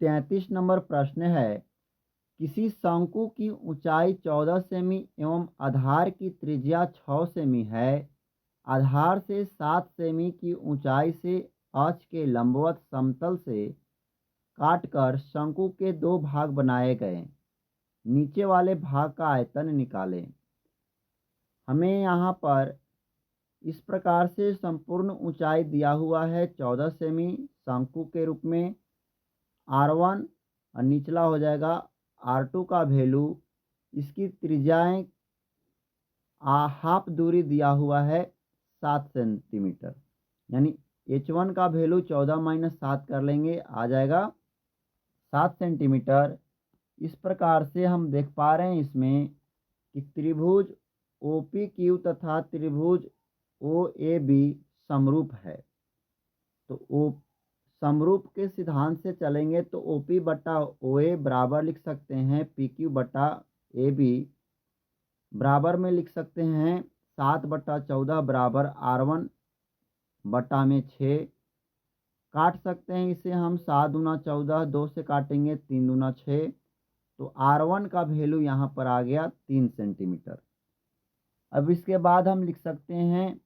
33 number प्रश्न है, किसी शंकु की ऊंचाई 14 सेमी एवं आधार की त्रिज्या 6 सेमी है। आधार से 7 सेमी की ऊंचाई से अक्ष के लंबवत समतल से काटकर शंकु के दो भाग बनाए गए। नीचे वाले भाग का आयतन निकालें। हमें यहाँ पर इस प्रकार से संपूर्ण ऊंचाई दिया हुआ है 14 सेमी शंकु के रूप में। R1 और निचला हो जाएगा R2 का वैल्यू। इसकी त्रिज्याएं हाफ दूरी दिया हुआ है 7 सेंटीमीटर, यानी H1 का वैल्यू 14 माइनस 7 कर लेंगे, आ जाएगा 7 सेंटीमीटर। इस प्रकार से हम देख पा रहे हैं इसमें कि त्रिभुज OPQ तथा त्रिभुज OAB समरूप है। तो ओ समरूप के सिद्धांत से चलेंगे तो OP बटा OA बराबर लिख सकते हैं PQ बटा AB। बराबर में लिख सकते हैं 7/14 बराबर R1 बटा में 6। काट सकते हैं इसे हम 7 दूना 14, 2 से काटेंगे 3 दूना 6। तो R1 का वैल्यू यहाँ पर आ गया 3 सेंटीमीटर। अब इसके बाद हम लिख सकते हैं,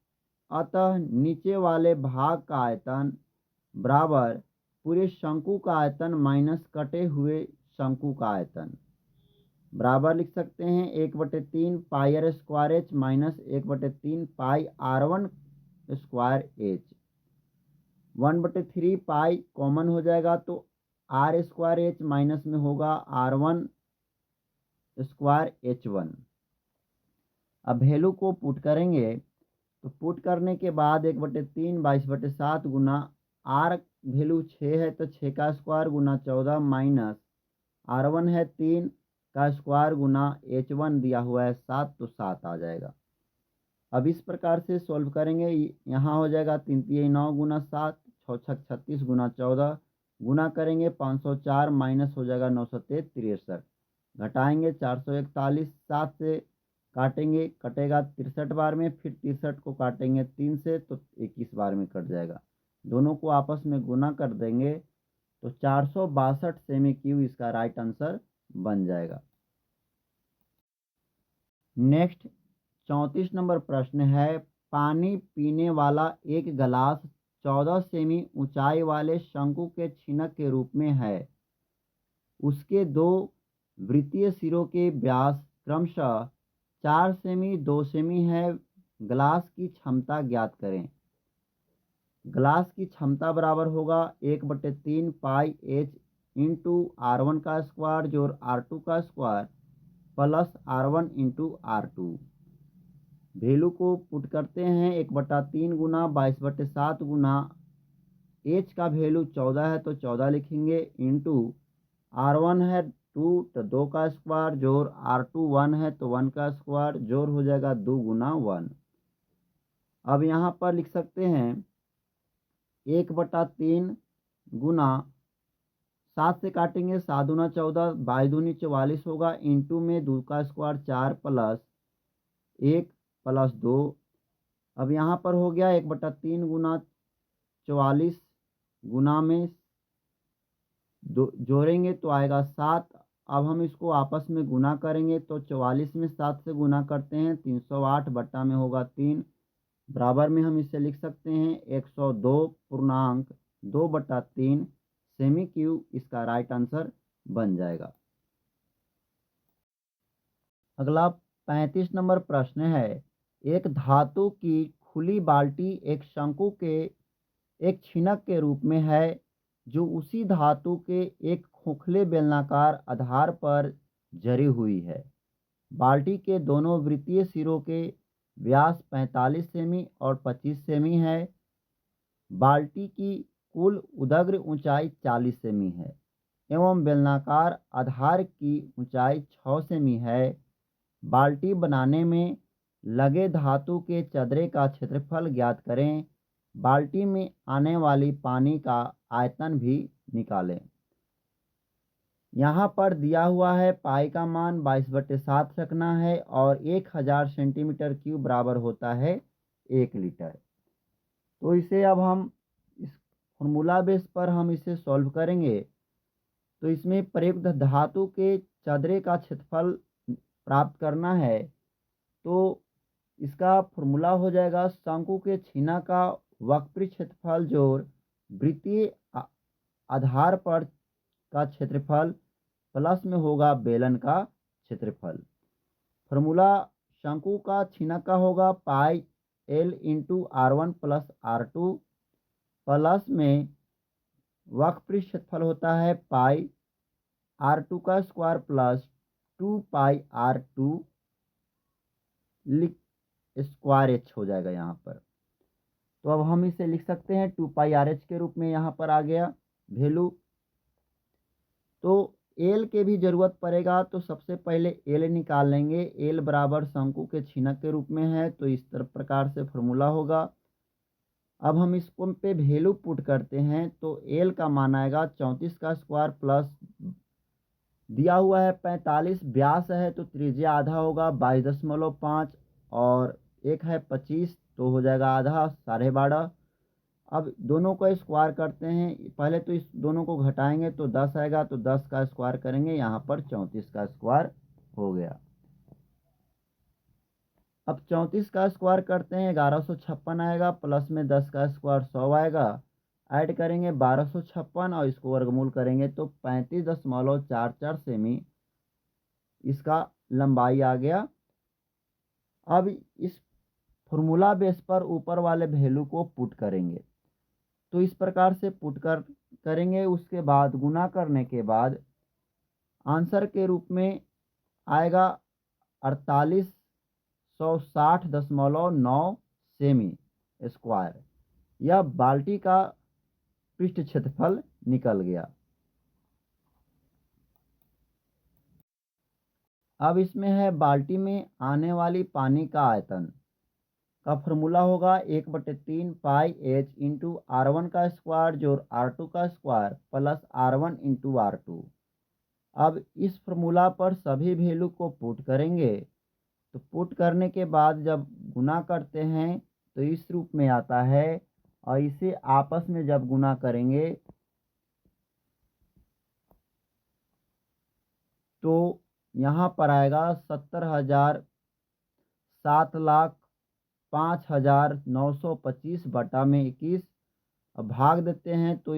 अतः नीचे वाले भाग का आयतन बराबर पूरे शंकु का आयतन माइनस कटे हुए शंकु का आयतन। बराबर लिख सकते हैं 1/3 पाई R स्क्वायर H माइनस 1/3 पाई R1 square H। 1/3 pi common हो जाएगा तो R स्क्वायर H माइनस में होगा R1 स्क्वायर H1। अब वैल्यू को पुट करेंगे तो पुट करने के बाद 1/3 22/7 गुना R वैल्यू 6 है तो 6 का स्क्वायर गुना 14 माइनस R1 है 3 का स्क्वायर गुना H1 दिया हुआ है 7, तो 7 आ जाएगा। अब इस प्रकार से सॉल्व करेंगे। यहाँ हो जाएगा 3 3 9 गुना 7, 6 6 36 गुना 14 गुना करेंगे 504 माइनस हो जाएगा 963। घटाएंगे 441, 7 से काटेंगे कटेगा 63 बार में, फिर 63 को काटेंगे 3 से तो 21 बार में कट जाएगा। दोनों को आपस में गुना कर देंगे तो 462 सेमी क्यूब इसका राइट आंसर बन जाएगा। नेक्स्ट 34 नंबर प्रश्न है, पानी पीने वाला एक गिलास 14 सेमी ऊंचाई वाले शंकु के छिनक के रूप में है। उसके दो वृत्तीय सिरों के व्यास क्रमशः 4 सेमी 2 सेमी है। गिलास की क्षमता ज्ञात करें। गिलास की क्षमता बराबर होगा 1/3 पाई H इंटू R1 का स्क्वायर जोड़ R2 का square plus R1 into R2। Value को पुट करते हैं 1/3 गुना 22/7 गुना H का वैल्यू 14 है तो 14 लिखेंगे इंटू R1 है 2 तो 2 का स्क्वायर जोड़ R2 1 है तो 1 का स्क्वायर जोड़ हो जाएगा 2 गुना 1। अब यहाँ पर लिख सकते हैं 1/3 गुना 7 से काटेंगे 7 दूना 14, 22 दूनी 44 होगा इंटू में 2 का स्क्वायर 4 प्लस 1 प्लस 2। अब यहाँ पर हो गया 1/3 गुना 44 गुना में जोड़ेंगे तो आएगा 7। अब हम इसको आपस में गुना करेंगे तो 44 में 7 से गुना करते हैं 308 बट्टा में होगा 3। बराबर में हम इसे लिख सकते हैं 102.2/3 सेमी क्यूब इसका राइट आंसर बन जाएगा। अगला 35 नंबर प्रश्न है, एक धातु की खुली बाल्टी एक शंकु के एक छिनक के रूप में है जो उसी धातु के एक खोखले बेलनाकार आधार पर जड़ी हुई है। बाल्टी के दोनों वृत्तीय सिरों के व्यास 45 सेमी और 25 सेमी है। बाल्टी की कुल उदग्र ऊंचाई 40 सेमी है एवं बेलनाकार आधार की ऊंचाई 6 सेमी है। बाल्टी बनाने में लगे धातु के चदरे का क्षेत्रफल ज्ञात करें। बाल्टी में आने वाली पानी का आयतन भी निकालें। यहाँ पर दिया हुआ है पाई का मान 22/7 रखना है और 1000 सेंटीमीटर क्यूब बराबर होता है 1 लीटर। तो इसे अब हम इस फॉर्मूला बेस पर हम इसे सॉल्व करेंगे तो इसमें प्रयुक्त धातु के चदरे का क्षेत्रफल प्राप्त करना है। तो इसका फॉर्मूला हो जाएगा शंकु के छीना का वक्र क्षेत्रफल जोड़ वृत्तीय आधार पर का क्षेत्रफल प्लस में होगा बेलन का क्षेत्रफल। फॉर्मूला शंकु का छीना का होगा pi L into R1 plus R2 plus में वक्र क्षेत्रफल होता है पाई R2 का स्क्वायर प्लस 2 पाई R2 लिख स्क्वायर एच हो जाएगा यहाँ पर। तो अब हम इसे लिख सकते हैं 2 पाई RH के रूप में, यहाँ पर आ गया वैल्यू। तो एल के भी जरूरत पड़ेगा, तो सबसे पहले एल निकाल लेंगे। एल बराबर शंकु के छीनक के रूप में है, तो इस तरह प्रकार से फॉर्मूला होगा। अब हम इसको पे वैल्यू पुट करते हैं, तो एल का मान आएगा 34 का स्क्वायर प्लस दिया हुआ है 45, व्यास है तो त्रिज्या आधा होगा 22.5 और एक है 25, तो हो जाएगा आधा 12.5। अब दोनों को स्क्वायर करते हैं, पहले तो इस दोनों को घटाएंगे तो 10 आएगा, तो 10 का स्क्वायर करेंगे, यहाँ पर 34 का स्क्वायर हो गया। अब 34 का स्क्वायर करते हैं 1156 आएगा, प्लस में 10 का स्क्वायर 100 आएगा, ऐड करेंगे 1256 और इसको वर्गमूल करेंगे तो 35.44 सेमी इसका लंबाई आ गया। अब इस फॉर्मूला बेस पर ऊपर वाले वैल्यू को पुट करेंगे, तो इस प्रकार से पुट करेंगे। उसके बाद गुना करने के बाद आंसर के रूप में आएगा 4860.9 सेमी स्क्वायर। यह बाल्टी का पृष्ठ क्षेत्रफल निकल गया। अब इसमें है बाल्टी में आने वाली पानी का आयतन का फॉर्मूला होगा 1/3 पाई एच इंटू R1 का स्क्वायर जोड़ R2 का square plus R1 into R2। अब इस फॉर्मूला पर सभी वैल्यू को पुट करेंगे, तो पुट करने के बाद जब गुना करते हैं तो इस रूप में आता है, और इसे आपस में जब गुना करेंगे तो यहाँ पर आएगा 70,000 7,05,925 बटा में 21। अब भाग देते हैं तो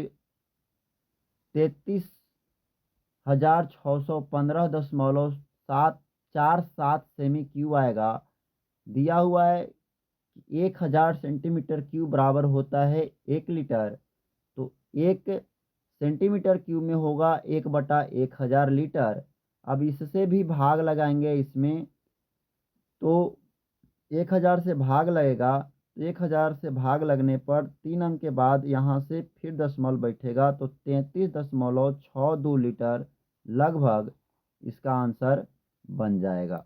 33,615.747 सेमी क्यूब आएगा। दिया हुआ है 1000 सेंटीमीटर क्यूब बराबर होता है 1 लीटर, तो 1 सेंटीमीटर क्यूब में होगा 1/1000 लीटर। अब इससे भी भाग लगाएंगे इसमें, तो 1000 से भाग लगेगा, तो 1000 से भाग लगने पर 3 अंक के बाद यहाँ से फिर दशमलव बैठेगा, तो 33.62 लीटर लगभग इसका आंसर बन जाएगा।